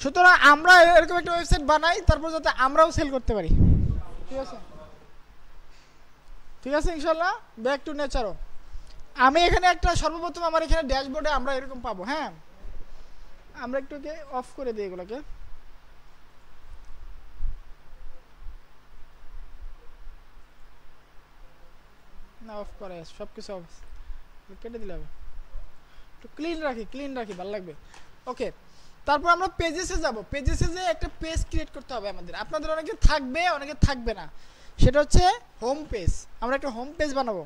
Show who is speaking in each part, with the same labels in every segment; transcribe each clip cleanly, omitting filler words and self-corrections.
Speaker 1: সুতরাং আমরা এরকম একটা ওয়েবসাইট বানাই, তারপর যাতে আমরাও সেল করতে পারি। ঠিক আছে, ঠিক আছে ইনশাল্লাহ। ব্যাক টু নেচারও আমি এখানে একটা সর্বপ্রথম আমার এখানে ড্যাশবোর্ডে আমরা এরকম পাবো। হ্যাঁ, আমরা একটু অফ করে দিই এগুলোকে। না, অফ করে সব কিছু অফ কেটে দিলে হবে। একটু ক্লিন রাখি ভালো লাগবে। ওকে, তারপর আমরা পেজেসে যাব। পেজেসে যে একটা পেজ ক্রিয়েট করতে হবে আমাদের। আপনাদের অনেকে থাকবে, অনেকে থাকবে না। সেটা হচ্ছে হোম পেজ। আমরা একটা হোম পেজ বানাবো।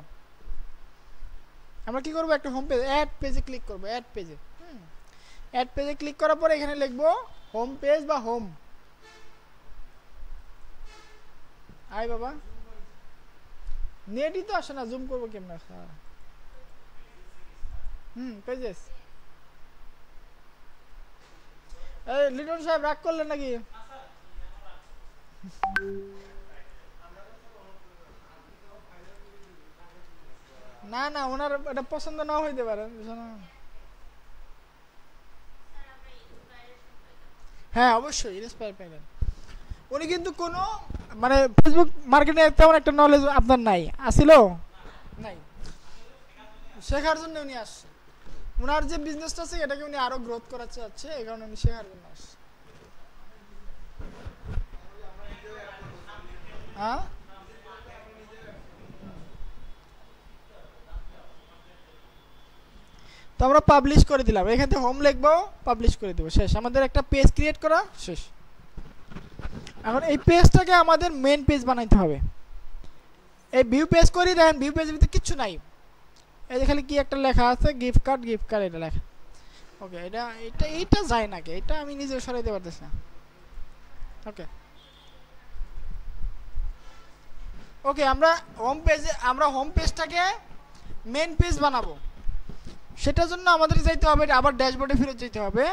Speaker 1: আমরা কি করব, একটা হোম পেজ, অ্যাড পেজে ক্লিক করব। অ্যাড পেজে ক্লিক করার পরে এখানে লিখবো হোম পেজ বা হোম। আয় বাবা, নেটই তো আসে না, জুম করবো কেমন? পেজেস। এই লিটন সাহেব রাগ করলেন নাকি? না না, ওনার এটা পছন্দ না হইতে পারে। হ্যাঁ অবশ্যই ইন্সপায়ার পাইবেন। উনি কিন্তু কোনো মানে ফেসবুক মার্কেটিং তেমন একটা নলেজ আপনার নাই, আসিল নাই, শেখার জন্য উনি আসছে। ওনার যে বিজনেসটা আছে এটাকে উনি আরো গ্রোথ করাতে চাচ্ছে, এই কারণে উনি শেখার জন্য আসছে। হ্যাঁ, তো আমরা পাবলিশ করে দিলাম। এখান থেকে হোম লিখবো, পাবলিশ করে দেবো, শেষ। আমাদের একটা পেজ ক্রিয়েট করা শেষ। এখন এই পেজটাকে আমাদের মেন পেজ বানাইতে হবে। এই ভিউ পেজ করি, দেখেন ভিউ পেজের ভিতরে কিচ্ছু নাই। এই যে খালি কি একটা লেখা আছে, গিফট কার্ড এটা লেখা। ওকে, এটা যায় নাকি? এটা আমি নিজে সরাইতে পারতেছি না। ওকে ওকে, আমরা হোম পেজটাকে মেন পেজ বানাবো। সেটার জন্য আমাদের যাইতে হবে, আবার ড্যাশবোর্ডে ফিরে যেতে হবে।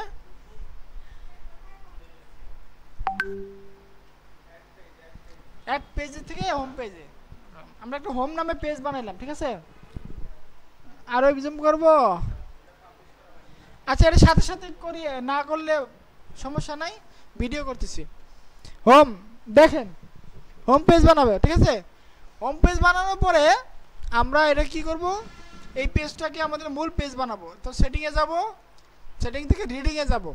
Speaker 1: অ্যাড পেজে থেকে হোম পেজে আমরা একটা হোম নামে পেজ বানাইলাম। ঠিক আছে, আরো জুম করব। আচ্ছা, এর সাথে সাথে করি, না করলে সমস্যা নাই, ভিডিও করতেছি। হোম, দেখেন হোম পেজ বানাবে। ঠিক আছে, হোম পেজ বানানোর পরে আমরা এটা কি করব, এই পেজটাকে আমাদের মূল পেজ বানাবো। তো সেটিংয়ে যাব, সেটিং থেকে রিডিংয়ে যাব।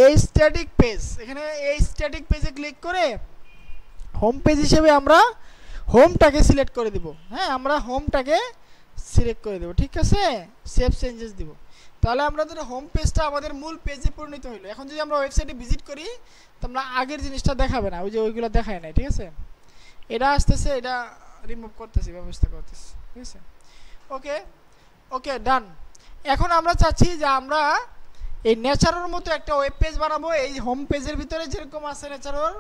Speaker 1: এই স্ট্যাটিক পেজ, এখানে এই স্ট্যাটিক পেজে ক্লিক করে হোম পেজ হিসেবে আমরা হোমটাকে সিলেক্ট করে দিব। হ্যাঁ, আমরা হোমটাকে সিলেক্ট করে দেব। ঠিক আছে, সেভ চেঞ্জেস দিব। তাহলে আমাদের হোম পেজটা আমাদের মূল পেজে পরিণত হলো। এখন যদি আমরা ওয়েবসাইটে ভিজিট করি, তো আমরা আগের জিনিসটা দেখাবে না, ওই যে ওইগুলো দেখায় নাই। ঠিক আছে, এটা আসতেছে, এটা রিমুভ করতেছি, ব্যবস্থা করতেছি। ঠিক আছে, ওকে ওকে, ডান। এখন আমরা চাচ্ছি যে আমরা এই নেচারের মতো একটা ওয়েব পেজ বানাবো। এই হোম পেজের ভিতরে যেরকম আছে নেচারের,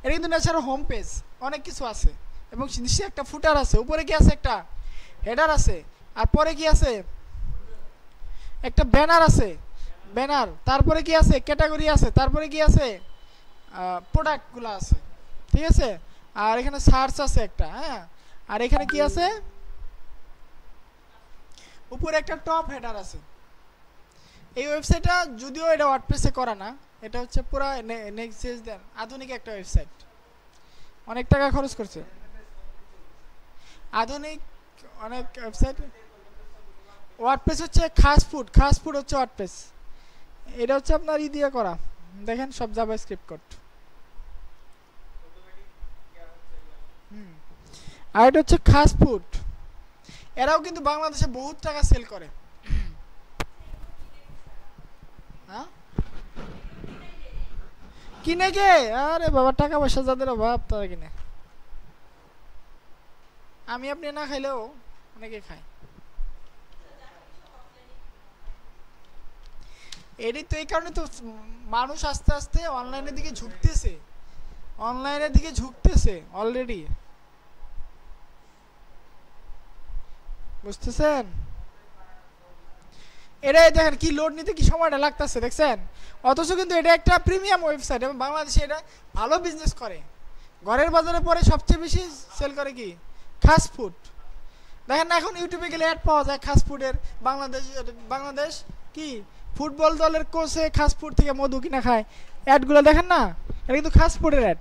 Speaker 1: এটা কিন্তু নেচারের হোম পেজ, অনেক কিছু আছে এবং নিশ্চয়ই একটা ফুটার আছে। উপরে কি আছে? একটা হেডার আছে। আর পরে কি আছে? একটা ব্যানার আছে, ব্যানার। তারপরে কি আছে? ক্যাটাগরি আছে। তারপরে কি আছে? প্রোডাক্টগুলো আছে। ঠিক আছে, আর এখানে সার্চ আছে একটা। হ্যাঁ, আর এখানে কি আছে? উপরে একটা টপ হেডার আছে। এই ওয়েবসাইটটা যদিও এটা ওয়ার্ডপ্রেসে করা না, এটা হচ্ছে পুরো নেক্সট দেন আধুনিক একটা ওয়েবসাইট, অনেক টাকা খরচ করছে। আধুনিক অনেক ওয়েবসাইট। ওয়ার্ডপ্রেস হচ্ছে খাস ফুড হচ্ছে ওয়ার্ডপ্রেস। এটা হচ্ছে আপনার দিয়ে করা, দেখেন সব জাভাস্ক্রিপ্ট কোড। আর এটা হচ্ছে খাস ফুড। এরাও কিন্তু বাংলাদেশে বহুত টাকা সেল করে। হ্যাঁ, কিনে কে? আরে বাবা, টাকা পয়সা যাদের অভাব তারা কিনে। আমি আপনি না খাইলেও অনেকে খায়। এটি তো এই কারণে তো মানুষ আস্তে আস্তে অনলাইনের দিকে ঝুঁকতেছে অলরেডি, বুঝতেছেন? এটাই দেখেন কি লোড নিতে কি সময়টা লাগতেছে, দেখছেন? অথচ কিন্তু এটা একটা প্রিমিয়াম ওয়েবসাইট এবং বাংলাদেশে এটা ভালো বিজনেস করে। ঘরের বাজারে পরে সবচেয়ে বেশি সেল করে কি? খাস ফুড। দেখেন না, এখন ইউটিউবে গেলে অ্যাড পাওয়া যায় খাস ফুডের। বাংলাদেশ কি ফুটবল দলের কোচে খাসপুর থেকে মধু কিনা খায়, অ্যাডগুলো দেখেন না, এটা কিন্তু খাসপুরের অ্যাড,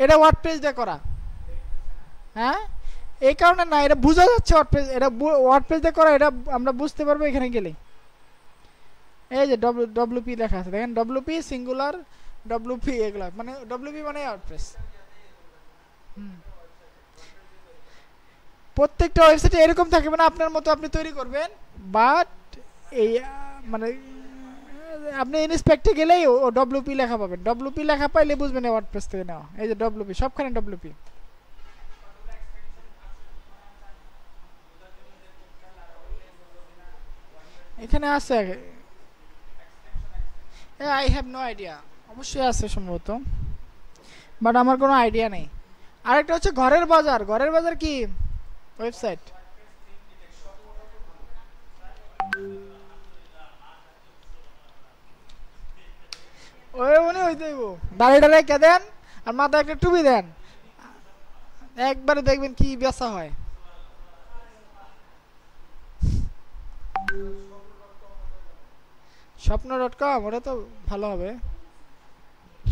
Speaker 1: এটা ওয়ার্ডপ্রেস দিয়ে করা। হ্যাঁ, এই কারণে না, এটা বোঝা যাচ্ছে ওয়ার্ডপ্রেস, এটা ওয়ার্ডপ্রেস দিয়ে করা, এটা আমরা বুঝতে পারবো এখানে গেলে। এই যে ডব্লিউপি লেখা আছে দেখেন, ডব্লিউপি সিঙ্গুলার, ডব্লিউপি এগুলা মানে ডব্লিউপি মানে ওয়ার্ডপ্রেস। প্রত্যেকটা ওয়েবসাইটে এরকম থাকবে না, আপনার মতো আপনি তৈরি করবেন, বাট এই মানে আপনি ইনস্পেক্টে গেলেই ও ডব্লিউপি লেখা পাবেন, ডব্লিউপি লেখা পাইলে বুঝবেন ওয়ার্ডপ্রেস থেকে নেওয়া। এই যে ডব্লিউপি, সবখানে ডব্লিউপি। এখানে আছে, আই হ্যাভ নো আইডিয়া, অবশ্যই আছে সম্ভবত, বাট আমার কোনো আইডিয়া নেই। আরেকটা হচ্ছে ঘরের বাজার। ঘরের বাজার কি ওয়েবসাইট? ওই উনি হইতে হইব, দাঁড়িয়ে দাঁড়িয়ে কে দেন আর মাথায় একটা টুপি দেন, একবারে দেখবেন কি বেচা হয়। স্বপ্ন.com, ওটা তো ভালো হবে।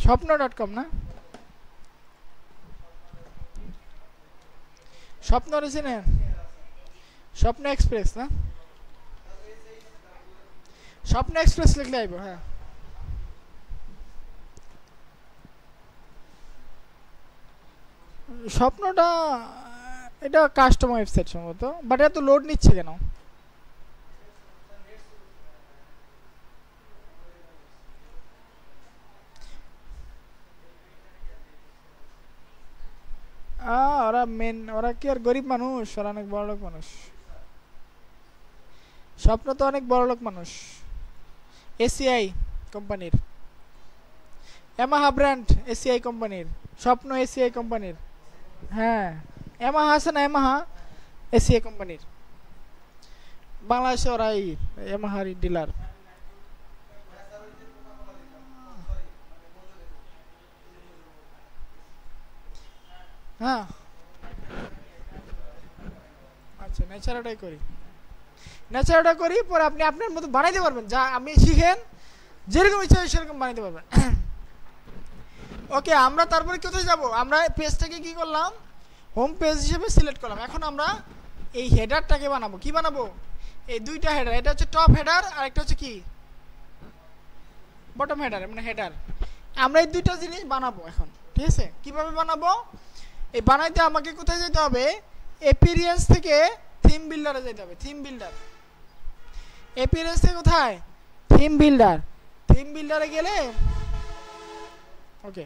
Speaker 1: স্বপ্ন.com না, স্বপ্ন রয়েছে না, স্বপ্ন এক্সপ্রেস না, স্বপ্ন এক্সপ্রেস লিখলে আইব। হ্যাঁ, স্বপ্নটা এটা কাস্টম ওয়েবসাইট সম্ভবত, বাট এত লোড নিচ্ছে কেন? ওরা কি আর গরিব মানুষ? ওরা অনেক বড়লোক মানুষ। স্বপ্ন তো অনেক বড়লোক মানুষ, এসিআই কোম্পানির, ইয়ামাহা ব্র্যান্ড এসিআই কোম্পানির, স্বপ্ন এসিআই কোম্পানির। হ্যাঁ, ইয়ামাহা আছে না, ইয়ামাহা এসিআই কোম্পানির, বাংলাদেশে ওরা ইয়ামাহার ডিলার। হ্যাঁ, আচ্ছা, ন্যাচারালটাই করি, ন্যাচারালটা করি, পরে আপনি আপনার মতো বানাইতে পারবেন, যা আপনি শিখেন যেরকম ইচ্ছা সেরকম বানাইতে পারবেন। ওকে, আমরা তারপরে কোথায় যাব? আমরা পেজটাকে কি করলাম, হোম পেজ হিসেবে সিলেক্ট করলাম। এখন আমরা এই হেডারটাকে বানাবো। কি বানাবো? এই দুইটা হেডার, এটা হচ্ছে টপ হেডার আর একটা হচ্ছে কি বটম হেডার, মানে হেডার। আমরা এই দুইটা জিনিস বানাবো এখন, ঠিক আছে? কিভাবে বানাবো? এই বানাইতে আমাকে কোথায় যেতে হবে? অ্যাপিয়ারেন্স থেকে থিম বিল্ডারে যেতে হবে। থিম বিল্ডার, অ্যাপিয়ারেন্স থেকে কোথায়? Theme builder. থিম বিল্ডারে গেলে, ওকে,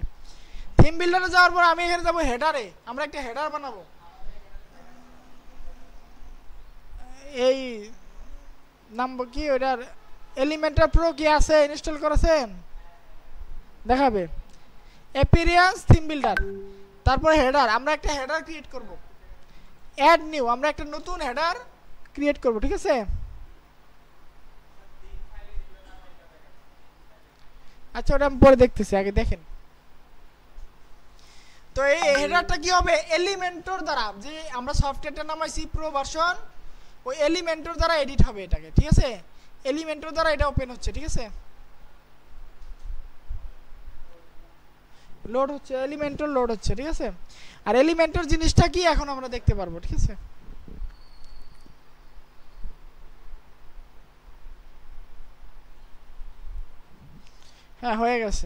Speaker 1: থিম বিল্ডারে যাওয়ার পর আমি এখানে যাবো হেডারে। আমরা একটা হেডার বানাবো। এই নামবো কি ওটার? এলিমেন্টর প্রো কি আছে ইনস্টল করেছেন? দেখাবে অ্যাপিয়ারেন্স থিম বিল্ডার, তারপর হেডার। আমরা একটা হেডার ক্রিয়েট করব, অ্যাড নিউ, আমরা একটা নতুন হেডার ক্রিয়েট করব, ঠিক আছে? আচ্ছা, ওটা আমি পরে দেখতেছি, আগে দেখেন। তো এই হেডারটা কি হবে? এলিমেন্টর দ্বারা, যে আমরা সফটওয়্যারটা নামাইছি প্রো ভার্সন, ওই এলিমেন্টর দ্বারা এডিট হবে এটাকে, ঠিক আছে? এলিমেন্টর দ্বারা এটা ওপেন হচ্ছে, ঠিক আছে? লোড হচ্ছে, এলিমেন্টর লোড হচ্ছে, ঠিক আছে? আর এলিমেন্টর জিনিসটা কি এখন আমরা দেখতে পারবো, ঠিক আছে? হ্যাঁ, হয়ে গেছে।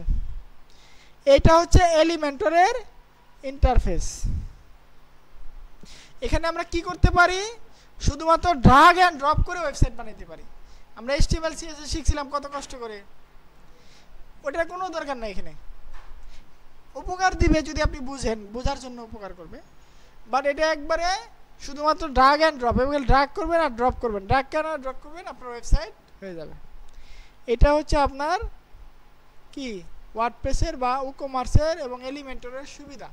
Speaker 1: এটা হচ্ছে এলিমেন্টরের ইন্টারফেস। এখানে আমরা কি করতে পারি? শুধুমাত্র ড্রাগ অ্যান্ড ড্রপ করে ওয়েবসাইট বানাইতে পারি। আমরা HTML CSS শিখছিলাম কত কষ্ট করে, ওটার কোনো দরকার নাই। এখানে উপকার দিবে যদি আপনি বুঝেন, বোঝার জন্য উপকার করবে, বাট এটা একবারে শুধুমাত্র ড্রাগ অ্যান্ড ড্রপ। এবং ড্রাগ করবেন আর ড্রপ করবেন, ড্রাগ কেন ড্রপ করবেন, আপনার ওয়েবসাইট হয়ে যাবে। এটা হচ্ছে আপনার কি ওয়ার্ডপ্রেসের বা ই-কমার্সের এবং এলিমেন্টরের সুবিধা।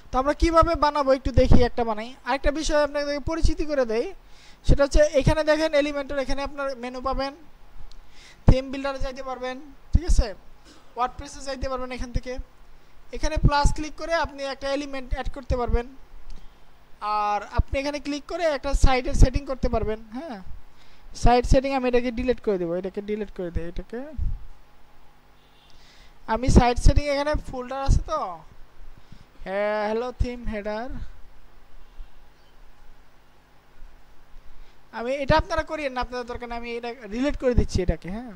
Speaker 1: তো আমরা কিভাবে বানাবো একটু দেখি, একটা বানাই। আরেকটা বিষয় আপনাদের পরিচিতি করে দেই, সেটা হচ্ছে এখানে দেখেন এলিমেন্টর, এখানে আপনার মেনু পাবেন, থিম বিল্ডারে যাইতে পারবেন, ঠিক আছে? ওয়ার্ডপ্রেসে যাইতে পারবেন এখান থেকে। এখানে প্লাস ক্লিক করে আপনি একটা এলিমেন্ট অ্যাড করতে পারবেন, আর আপনি এখানে ক্লিক করে একটা সাইটের সেটিং করতে পারবেন। হ্যাঁ, সাইড সেটিং আমি এটাকে ডিলিট করে দেব, এটাকে ডিলিট করে দেই। এটাকে আমি সাইড সেটিং এখানে ফোল্ডার আছে তো, হ্যালো থিম হেডার, আমি এটা আপনারা করিয়েন না, আপনাদের দরকার আমি এটা রিলেট করে দিচ্ছি এটাকে। হ্যাঁ,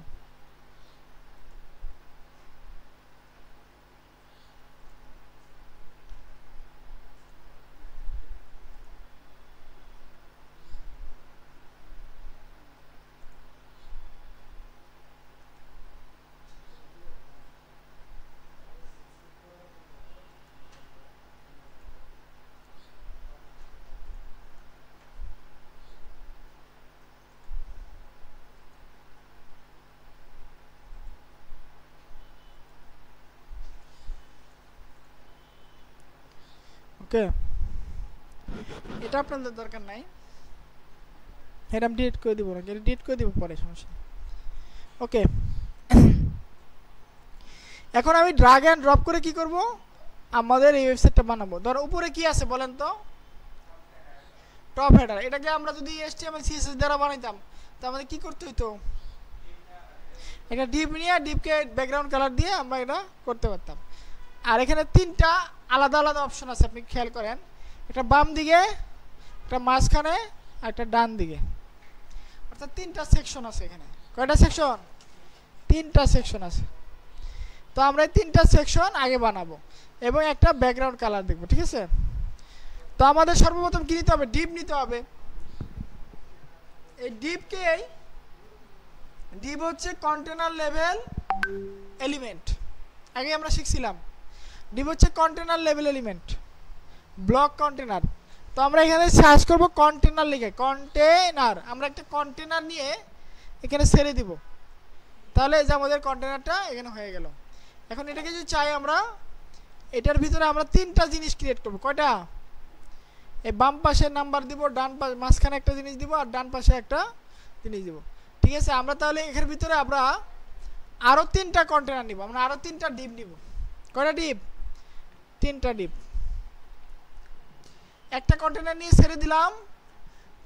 Speaker 1: ওকে, এটা আপনাদের দরকার নাই, এটা আমি ডিলিট করে দিব না, এটা ডিলিট করে দিব পরে, সমস্যা। ওকে, এখন আমি ড্রাগ এন্ড ড্রপ করে কি করব, আমাদের এই ওয়েবসাইটটা বানাবো। ধর উপরে কি আছে বলেন তো, টপ হেডার। এটাকে আমরা যদি HTML CSS দ্বারা বানাইতাম তো আমাদের কি করতে হইতো, এটা ডিপ নিয়ে ডিপকে ব্যাকগ্রাউন্ড কালার দিয়ে আমরা এটা করতে পারতাম। আর এখানে তিনটা আলাদা আলাদা অপশন আছে, আপনি খেয়াল করেন, একটা বাম দিকে, একটা মাঝখানে, আর একটা ডান দিকে, অর্থাৎ তিনটা সেকশন আছে এখানে। কয়টা সেকশন? তিনটা সেকশন আছে। তো আমরা এই তিনটা সেকশন আগে বানাবো এবং একটা ব্যাকগ্রাউন্ড কালার দেখবো, ঠিক আছে? তো আমাদের সর্বপ্রথম কি নিতে হবে, ডিপ নিতে হবে। এই ডিপ হচ্ছে কন্টেনার লেভেল এলিমেন্ট, আগে আমরা শিখছিলাম। ডিপ হচ্ছে container level element, block container. তো আমরা এখানে সার্চ করব কন্টেনার লিখে, কন্টেনার, আমরা একটা কন্টেনার নিয়ে এখানে ছেড়ে দিব, তাহলে এই যে আমাদের কন্টেনারটা এখানে হয়ে গেল। এখন এটাকে যদি চাই আমরা, এটার ভিতরে আমরা তিনটা জিনিস ক্রিয়েট করব। কয়টা? এই বাম পাশে নাম্বার দিব, ডান পাশে মাঝখানে একটা জিনিস দিব, আর ডান পাশে একটা জিনিস দিব, ঠিক আছে? আমরা তাহলে এর ভিতরে আমরা আরও তিনটা কন্টেনার নিব, আমরা আরও তিনটা ডিপ নিব। কয়টা ডিপ? তিনটা ডিপ। একটা কন্টেনার নিয়ে ছেড়ে দিলাম,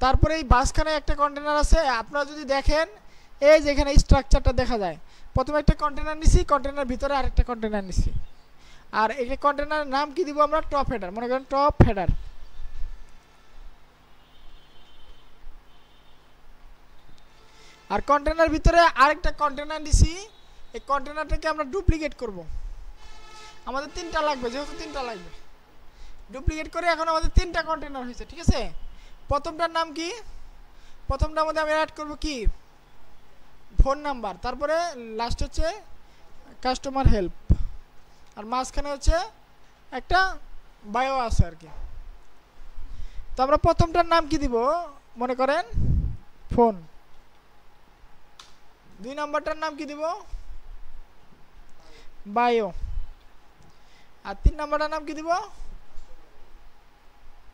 Speaker 1: তারপরে এই মাঝখানে একটা কন্টেনার আছে। আপনারা যদি দেখেন, এই যে এখানে স্ট্রাকচারটা দেখা যায়, প্রথমে একটা কন্টেনার নিছি, কন্টেনার ভিতরে আরেকটা কন্টেনার নিছি, আর এই কন্টেনারের নাম কি দিব আমরা? টপ হেডার, মনে করেন টপ হেডার। আর কন্টেনার ভিতরে আরেকটা কন্টেনার নিছি, এই কন্টেনারটাকে আমরা ডুপ্লিকেট করব। আমাদের তিনটা লাগবে, যেহেতু তিনটা লাগবে, ডুপ্লিকেট করে এখন আমাদের তিনটা কন্টেনার হয়েছে, ঠিক আছে? প্রথমটার নাম কি? প্রথমটার মধ্যে আমি অ্যাড করব কি? ফোন নাম্বার, তারপরে লাস্ট হচ্ছে কাস্টমার হেল্প, আর মাঝখানে হচ্ছে একটা বায়ো আছে আর কি। তো আমরা প্রথমটার নাম কি দিব? মনে করেন ফোন। দুই নাম্বারটার নাম কি দিব? বায়ো। আর তিন নাম্বারটার নাম কি দিব?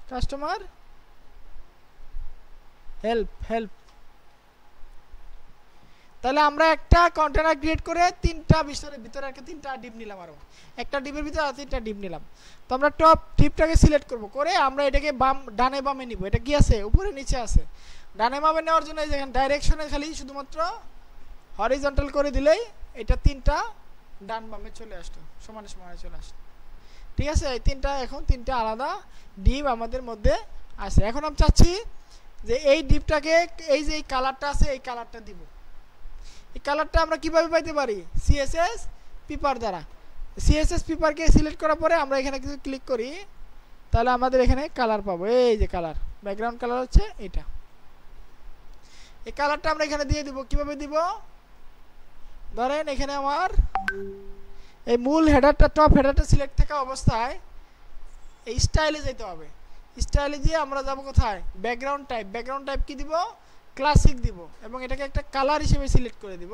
Speaker 1: Customer help. তাহলে আমরা একটা কন্টেনার ক্রিয়েট করে তিনটা ভিতরে একটা তিনটা ডিপ নিলাম, আরও একটা ডিপের ভিতরে আর তিনটা ডিপ নিলাম। তো আমরা টপ ডিপটাকে সিলেক্ট করব, করে আমরা এটাকে ডানে বামে নিব। এটা কি আছে? উপরে নিচে আছে। ডানে বামে নেওয়ার জন্য যেখানে ডাইরেকশনে খালি শুধুমাত্র হরিজন্টাল করে দিলেই এটা তিনটা ডান বামে চলে আসতো, সমানে সমানে চলে আসতো, ঠিক আছে? এই তিনটা, এখন তিনটা আলাদা ডিপ আমাদের মধ্যে আছে। এখন আমি চাচ্ছি যে এই ডিপটাকে, এই যে এই কালারটা আছে, এই কালারটা দিব। এই কালারটা আমরা কিভাবে পাইতে পারি? সিএসএস পেপার দ্বারা। সিএসএস পেপারকে সিলেক্ট করার পরে আমরা এখানে কিছু ক্লিক করি, তাহলে আমাদের এখানে কালার পাবো। এই যে কালার, ব্যাকগ্রাউন্ড কালার হচ্ছে এটা। এই কালারটা আমরা এখানে দিয়ে দিব। কিভাবে দিব? ধরেন এখানে আমার এই মূল হেডারটা, টপ হেডারটা সিলেক্ট থাকা অবস্থায় এই স্টাইলে যেতে হবে। স্টাইলে গিয়ে আমরা যাব কোথায়? Background type. ব্যাকগ্রাউন্ড টাইপ কি দিব? ক্লাসিক দিব, এবং এটাকে একটা কালার হিসেবে সিলেক্ট করে দিব।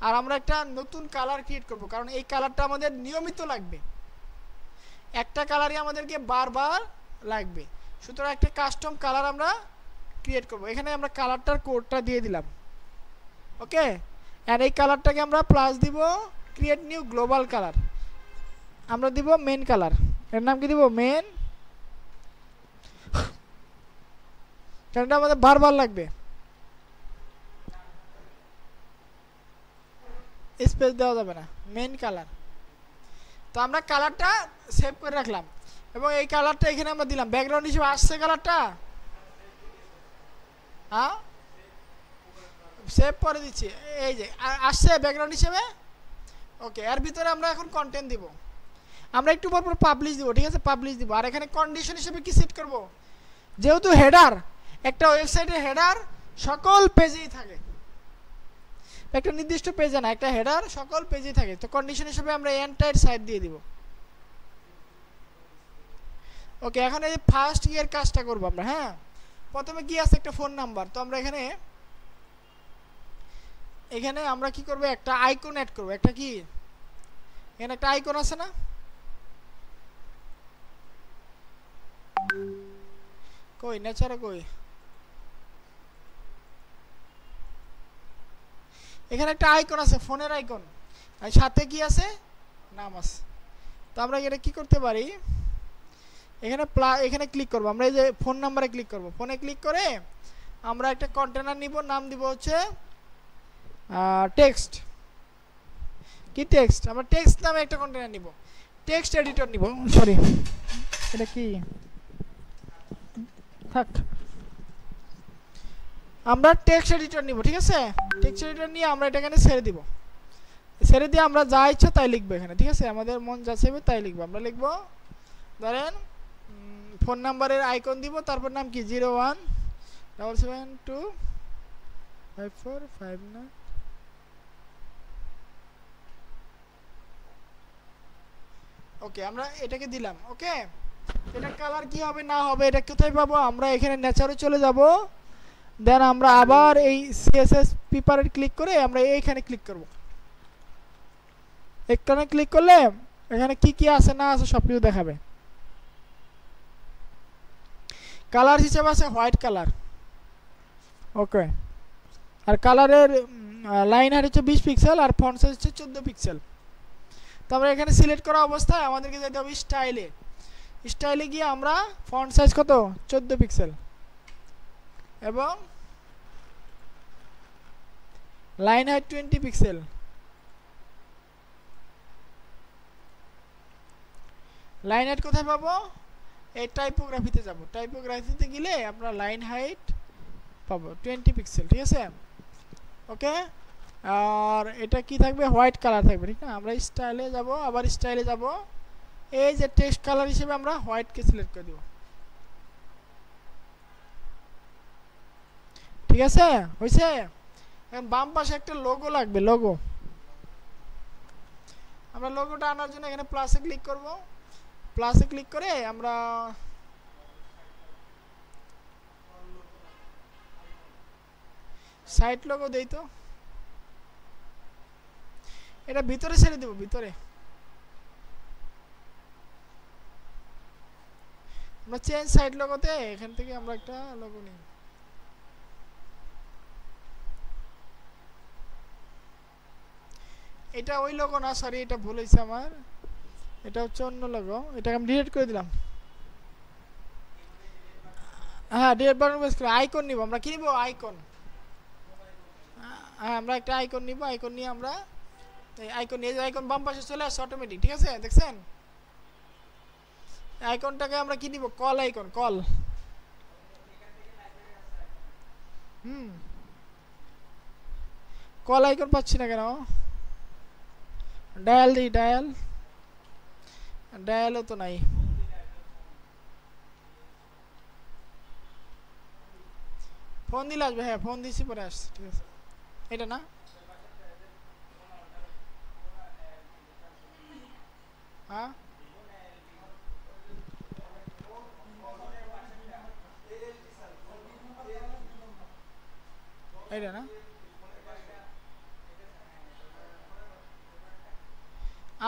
Speaker 1: আর আমরা একটা নতুন কালার ক্রিয়েট করব, কারণ এই কালারটা আমাদের নিয়মিত লাগবে, একটা কালারই আমাদেরকে বারবার লাগবে। সুতরাং একটা কাস্টম কালার আমরা ক্রিয়েট করব। এখানে আমরা কালারটার কোডটা দিয়ে দিলাম, ওকে? আর এই কালারটাকে আমরা প্লাস দিব, ক্রিয়েট নিউ গ্লোবাল কালার, আমরা দিব মেন কালার। এর নাম কি দিব? মেন, কারণ এটা আমাদের বারবার লাগবে। স্পেস দেওয়া যাবে না, মেইন কালার। তো আমরা কালারটা সেভ করে রাখলাম এবং এই কালারটা এখানে আমরা দিলাম। ব্যাকগ্রাউন্ড হিসেবে আসছে কালারটা, হ্যাঁ সেভ করে দিচ্ছি, এই যে আসছে ব্যাকগ্রাউন্ড হিসেবে। ওকে, এর ভিতরে আমরা এখন কন্টেন্ট দিব। আমরা একটু পর পর পাবলিশ দিব, ঠিক আছে, পাবলিশ দিব। আর এখানে কন্ডিশন হিসেবে কি সেট করব, যেহেতু হেডার, একটা ওয়েবসাইটের হেডার সকল পেজেই থাকে, একটা নির্দিষ্ট পেজে না, একটা হেডার সকল পেজেই থাকে। তো কন্ডিশন হিসেবে আমরা এন্টায়ার সাইট দিয়ে দিব। ওকে, এখন এই ফার্স্ট ইয়ার কাজটা করব আমরা। হ্যাঁ, প্রথমে কি আছে, একটা ফোন নাম্বার। তো আমরা এখানে আমরা কি করব, একটা আইকন অ্যাড করব। একটা কি, এখানে একটা আইকন আছে না, কই নেচারে কই, এখানে একটা আইকন আছে, ফোনের আইকন, আর সাথে কি আছে, নাম আছে। তো আমরা এটা কি করতে পারি, এখানে ক্লিক করব। আমরা এই যে ফোন নাম্বারে ক্লিক করব। ফোনে ক্লিক করে আমরা একটা কন্টেনার নিব, নাম দিব হচ্ছে টেক্সট। কি টেক্সট, আমরা টেক্সট নামে একটা কন্টেনার নিব। টেক্সট এডিটর নিব, সরি এটা কি থাক, আমরা টেক্সট এডিটর নিব, ঠিক আছে। টেক্সট এডিটর নিয়ে আমরা এটা এখানে ছেড়ে দিব। ছেড়ে দিয়ে আমরা যা ইচ্ছা তাই লিখবো এখানে, ঠিক আছে, আমাদের মন যা চাইবে তাই লিখবো। আমরা লিখবো ধরেন ফোন নাম্বারের আইকন দিব, তারপর নাম কি 0177254549। ওকে, আমরা এটাকে দিলাম। ওকে, এটা কালার কি হবে না হবে এটা কোথায় পাবো, আমরা এখানে নেচারে চলে যাব। দেন আমরা আবার এই সিএসএস পেপারে ক্লিক করে আমরা এইখানে ক্লিক করব। এখানে ক্লিক করলে এখানে কি কি আছে না আছে সব কিছু দেখাবে। কালার হিসেবে আছে হোয়াইট কালার। ওকে, আর কালারের লাইন হাইট হচ্ছে 20 পিক্সেল আর ফন্ট সাইজ হচ্ছে 14 পিক্সেল। তো আমরা এখানে সিলেক্ট করা অবস্থায় আমাদেরকে যেতে হবে স্টাইলে। স্টাইলে গিয়ে আমরা ফন্ট সাইজ কত, 14 পিক্সেল, এবং line height 20 pixel. Line height কোথায় পাবো, এই টাইপোগ্রাফিতে যাব। টাইপোগ্রাফিতে গেলে আমরা লাইন হাইট পাবো 20 পিক্সেল, ঠিক আছে। ওকে, আর এটা কি থাকবে, হোয়াইট কালার থাকবে, ঠিক না। আমরা স্টাইলে যাব, আবার স্টাইলে যাব, এই যে টেক্সট কালার হিসেবে আমরা হোয়াইটকে সিলেক্ট করে দেব, ঠিক আছে, হয়েছে। এখন বাম পাশে একটা লোগো লাগবে, লোগো। আমরা লোগোটা আনার জন্য এখানে প্লাসে ক্লিক করব। প্লাসে ক্লিক করে আমরা সাইট লোগো দেই। তো এটা ভিতরে ছেড়ে দেব, ভিতরে আমরা চেঞ্জ সাইট লোগোতে এখান থেকে আমরা একটা লোগো নিই। এটা ওই লোগো না, সরি এটা ভুল হয়েছে আমার, এটা হচ্ছে অন্য লোগো, এটাকে আমি ডিলিট করে দিলাম। হ্যাঁ, ডিলিট বাটন প্রেস করে আইকন নিব। আমরা কি নিব, আইকন। হ্যাঁ, আমরা একটা আইকন নিব। আইকন নিয়ে আমরা এই আইকন নিয়ে, আইকন বাম পাশে চলে আসছে অটোমেটিক, ঠিক আছে, দেখছেন। আইকনটাকে আমরা কি দিব, call icon, call. Call icon পাচ্ছি না কেন, ডায়াল দিই, ডায়াল, ডায়ালও তো নাই। ফোন দিলে আসবে, হ্যাঁ ফোন দিছি পরে আসছে, ঠিক আছে। এটা না, হ্যাঁ এটা না,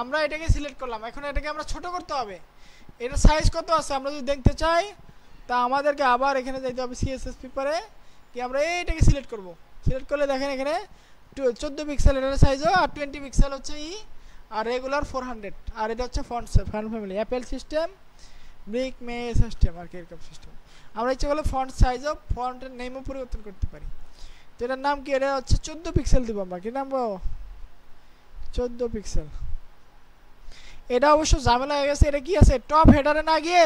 Speaker 1: আমরা এটাকে সিলেক্ট করলাম। এখন এটাকে আমরা ছোট করতে হবে। এটা সাইজ কত আছে আমরা যদি দেখতে চাই, তা আমাদেরকে আবার এখানে যেতে হবে সিএসএস পেপারে, কি আমরা এইটাকে সিলেক্ট করব। সিলেক্ট করলে দেখেন এখানে 14 পিক্সেল এটার সাইজও, আর 20 পিক্সেল হচ্ছে আর রেগুলার 400, আর এটা হচ্ছে ফন্ট ফ্যামিলি, অ্যাপেল সিস্টেম, ব্রিক মে সিস্টেম, আর কি এরকম সিস্টেম। আমরা ইচ্ছে করলে ফন্ট সাইজও, ফন্টের নেমও পরিবর্তন করতে পারি। তো এটার নাম কি, এটা হচ্ছে 14 পিক্সেল দিব আমরা। কি নাম, 14 পিক্সেল। এটা অবশ্য ঝামেলা হয়ে গেছে। এটা কি আছে, টপ হেডারে না গিয়ে,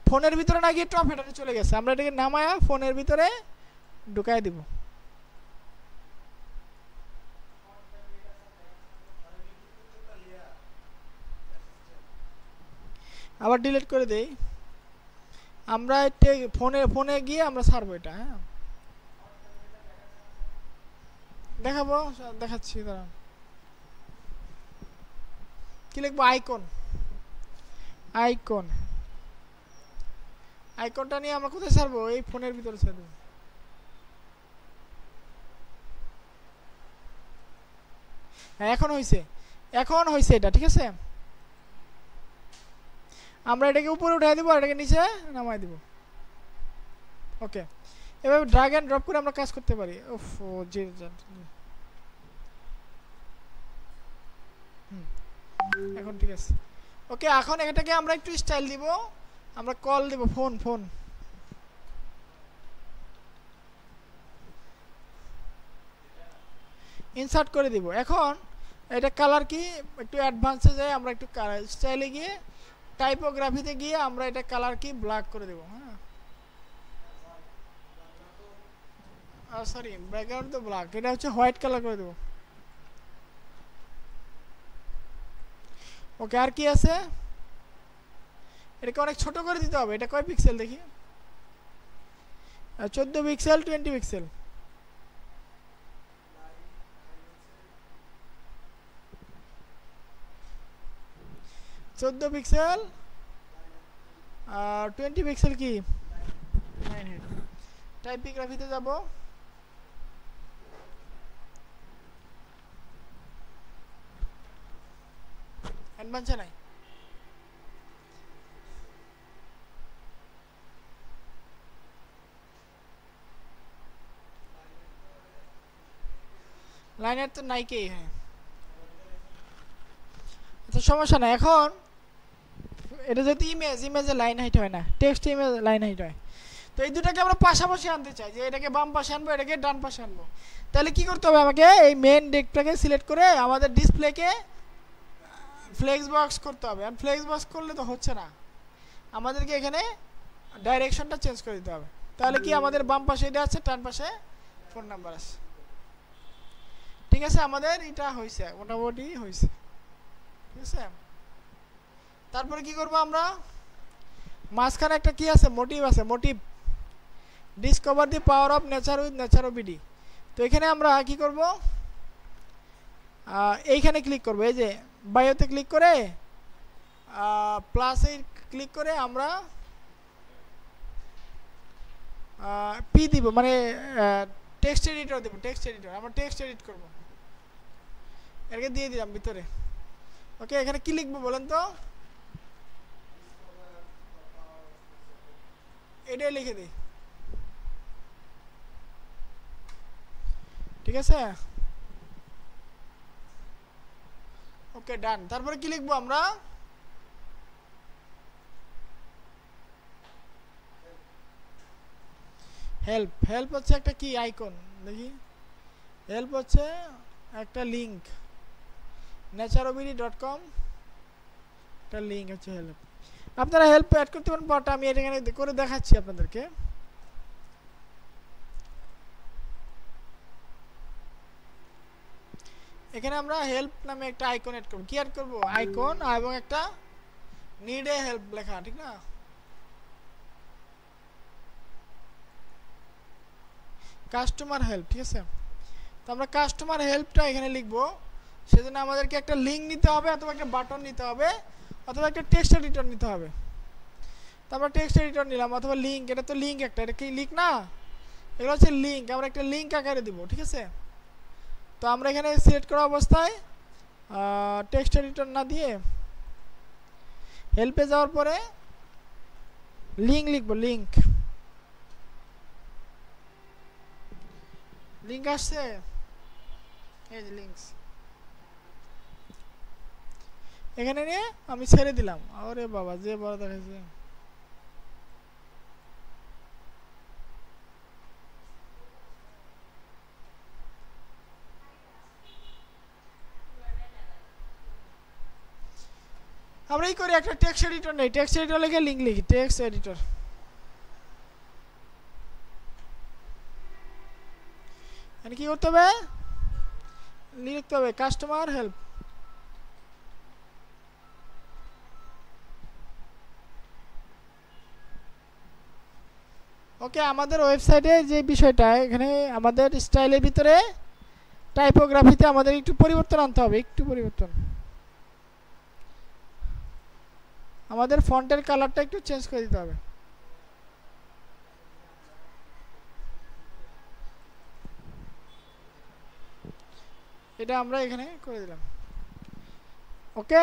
Speaker 1: ফোনের ভিতরে না গিয়ে টপ হেডারে চলে গেছে। আমরা এটাকে নামায়া ফোনের ভিতরে ঢুকাই দিব। আবার ডিলিট করে দেই। আমরা এটা ফোনে ফোনে গিয়ে আমরা ছাড়বো এটা। হ্যাঁ, দেখাবো, দেখাচ্ছি, দাঁড়ান। কি লিখবো, আইকন। আইকন, আইকনটা নিয়ে আমরা কোথায় ছাড়বো, এই ফোনের ভিতরে ছাড়বো। হ্যাঁ, এখন হয়েছে, এখন হয়েছে এটা, ঠিক আছে। আমরা এটাকে উপরে উঠাই দিব আর এটাকে নিচে নামাই দিব। ওকে, এভাবে ড্রাগ এন্ড ড্রপ করে আমরা কাজ করতে পারি। উফ, জি, এখন ঠিক আছে। ওকে, এখন এটাকে আমরা একটু স্টাইল দিব। আমরা কল দিব, ফোন ফোন ইনসার্ট করে দিব। এখন এটা কালার কি, একটু অ্যাডভান্সে যাই, আমরা একটু স্টাইলে গিয়ে টাইপোগ্রাফিতে গিয়ে আমরা এটা কালার কি ব্ল্যাক করে দেব। হ্যাঁ, সরি, ব্যাকগ্রাউন্ড তো ব্ল্যাক, এটা হচ্ছে হোয়াইট কালার করে দেব। ওকে, আর কি আছে, এটাকে অনেক ছোট করে দিতে হবে। এটা কয় পিক্সেল দেখি, 14 পিক্সেল, 20 পিক্সেল। 14 পিক্সেল আর 20 পিক্সেল কি, টাইপোগ্রাফিতে যাব। অ্যাডভান্সে নাই, লাইনার তো নাই কে। হ্যাঁ, আচ্ছা, সমস্যা নাই। এখন এটা যেহেতু ইমেজ, ইমেজে লাইন হাইট হয় না, টেক্সট ইমেজ লাইন হাইট হয়। তো এই দুটাকে আমরা পাশাপাশি আনতে চাই, যে এটাকে বাম পাশে আনবো, এটাকে ডান পাশে আনবো। তাহলে কি করতে হবে, আমাকে এই মেন ডেকটাকে সিলেক্ট করে আমাদের ডিসপ্লেকে ফ্লেক্স বক্স করতে হবে। আর ফ্লেক্স বক্স করলে তো হচ্ছে না, আমাদেরকে এখানে ডাইরেকশনটা চেঞ্জ করে দিতে হবে। তাহলে কি আমাদের বাম পাশে এটা আছে, ডান পাশে ফোন নাম্বার আছে। ঠিক আছে, আমাদের এটা হয়েছে, মোটামুটি হয়েছে। ঠিক আছে, তারপরে কি করব, আমরা মাঝখানে একটা কি আছে, মোটিভ আছে। Motive, discover the power of nature with nature OBD. তো এখানে আমরা কি করব, এইখানে ক্লিক করব, এই যে বায়োতে ক্লিক করে প্লাসে ক্লিক করে আমরা পি দিব, মানে টেক্সট এডিটর দেব। টেক্সট এডিটর, আমরা টেক্সট এডিট করব, এটাকে দিয়ে দিলাম ভিতরে। ওকে, এখানে কি লিখবো বলেন তো, এটাই লিখে দিই। ঠিক আছে, ওকে, ডান। তারপরে কি লিখবো আমরা, হেল্প। হেল্প হচ্ছে একটা কি আইকন, দেখি, হেল্প হচ্ছে একটা লিঙ্ক, naturobidy.com একটা লিঙ্ক হচ্ছে হেল্প। আপনারা হেল্প অ্যাড করতে পারেন, বাট আমি এখানে করে দেখাচ্ছি আপনাদেরকে। এখানে আমরা হেল্প নামে একটা আইকন অ্যাড করব। কি অ্যাড করব, আইকন এবং একটা নিড এ হেল্প লেখা, ঠিক না। কাস্টমার হেল্প, ঠিক আছে। তো আমরা কাস্টমার হেল্পটা এখানে লিখব। সেজন্য আমাদেরকে একটা লিঙ্ক নিতে হবে, অথবা একটা বাটন নিতে হবে, অথবা একটা টেক্সট এডিটর নিতে হবে। তো আমরা টেক্সট এডিটর নিলাম, অথবা লিঙ্ক। এটা তো লিঙ্ক একটা, এটা কি লিঙ্ক না, এগুলো হচ্ছে লিঙ্ক। আমরা একটা লিঙ্ক আকারে দিব, ঠিক আছে। তো আমরা এখানে সিলেক্ট করা অবস্থায় টেক্সট এডিটর না দিয়ে হেল্পে যাওয়ার পরে লিঙ্ক লিখব। লিঙ্ক, লিঙ্ক আসছে, এই যে লিঙ্কস। এখানে নিয়ে আমি ছেড়ে দিলাম। আরে বাবা, যে বড় দেখাচ্ছে। আমরা এই করি একটা টেক্সট এডিটর নেই, টেক্সট এডিটর লিখে লিংক লিখি, টেক্সট এডিটর। মানে কি করতে হবে, লিখতে হবে কাস্টমার হেল্প। ওকে, আমাদের ওয়েবসাইটে যে বিষয়টা এখানে আমাদের স্টাইলের ভিতরে টাইপোগ্রাফিতে আমাদের একটু পরিবর্তন আনতে হবে, একটু পরিবর্তন। আমাদের ফন্টের কালারটা একটু চেঞ্জ করে দিতে হবে। এটা আমরা এখানে করে দিলাম। ওকে,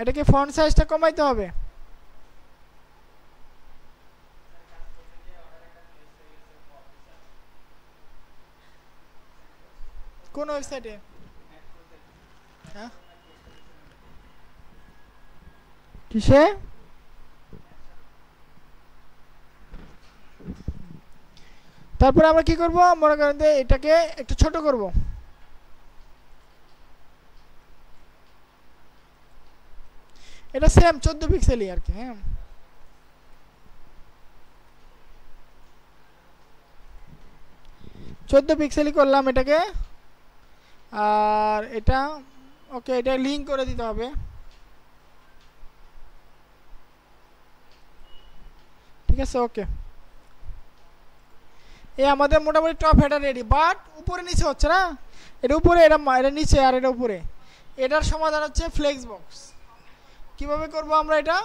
Speaker 1: এটাকে ফন্ট সাইজটা কমাইতে হবে। কোন ওয়েবসাইটে? হ্যাঁ, কিসে? তারপরে আমরা কি করব, মনে করেন যে এটাকে একটু ছোট করব। এটা সেম 14 পিক্সেলই আর কি। হ্যাঁ, 14 পিক্সেলই করলাম এটাকে। আর এটা ওকে, এটা লিংক করে দিতে হবে। ঠিক আছে, ওকে। এই আমাদের মোটামুটি টপ হেডার রেডি, বাট উপরে নিচে হচ্ছে না। এটা উপরে, এটা নিচে, আর এটা উপরে। এটার সমাধান হচ্ছে ফ্লেক্স বক্স। কিভাবে করব আমরা এটা?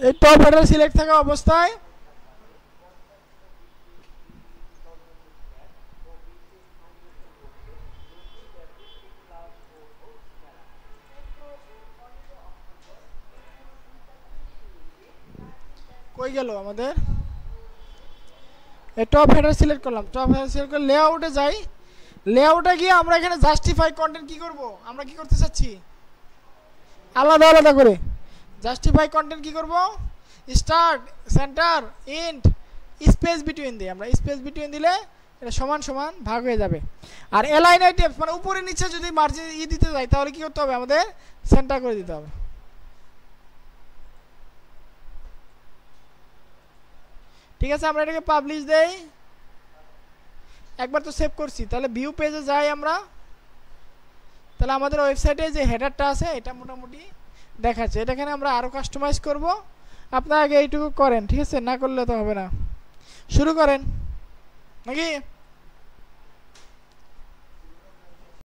Speaker 1: এই টপ হেডার সিলেক্ট থাকা অবস্থায় কই গেল আমাদের? এই টপ হেডার সিলেক্ট করলাম, টপ হেডার সিলেক্ট করে লেআউটে যাই। লেআউটে গিয়ে আমরা এখানে জাস্টিফাই কন্টেন্ট কি করব, আমরা কি করতে চাচ্ছি আলাদা আলাদা করে। জাস্টিফাই কন্টেন্ট কি করব, start, centre, end, space between দিই। আমরা স্পেস বিটুইন দিলে এটা সমান সমান ভাগ হয়ে যাবে। আর অ্যালাইন আইটেমস মানে উপরে নিচে যদি মার্জিন দিতে যাই তাহলে কি করতে হবে, আমাদের সেন্টার করে দিতে হবে। ঠিক আছে, আমরা এটাকে পাবলিশ দেই। একবার তো সেভ করছি, তাহলে ভিউ পেজে যাই আমরা। তাহলে আমাদের ওয়েবসাইটে যে হেডারটা আছে এটা মোটামুটি দেখাচ্ছে। এটা এখানে আমরা আরও কাস্টমাইজ করব। আপনারা আগে এইটুকু করেন, ঠিক আছে? না করলে তো হবে না। শুরু করেন নাকি?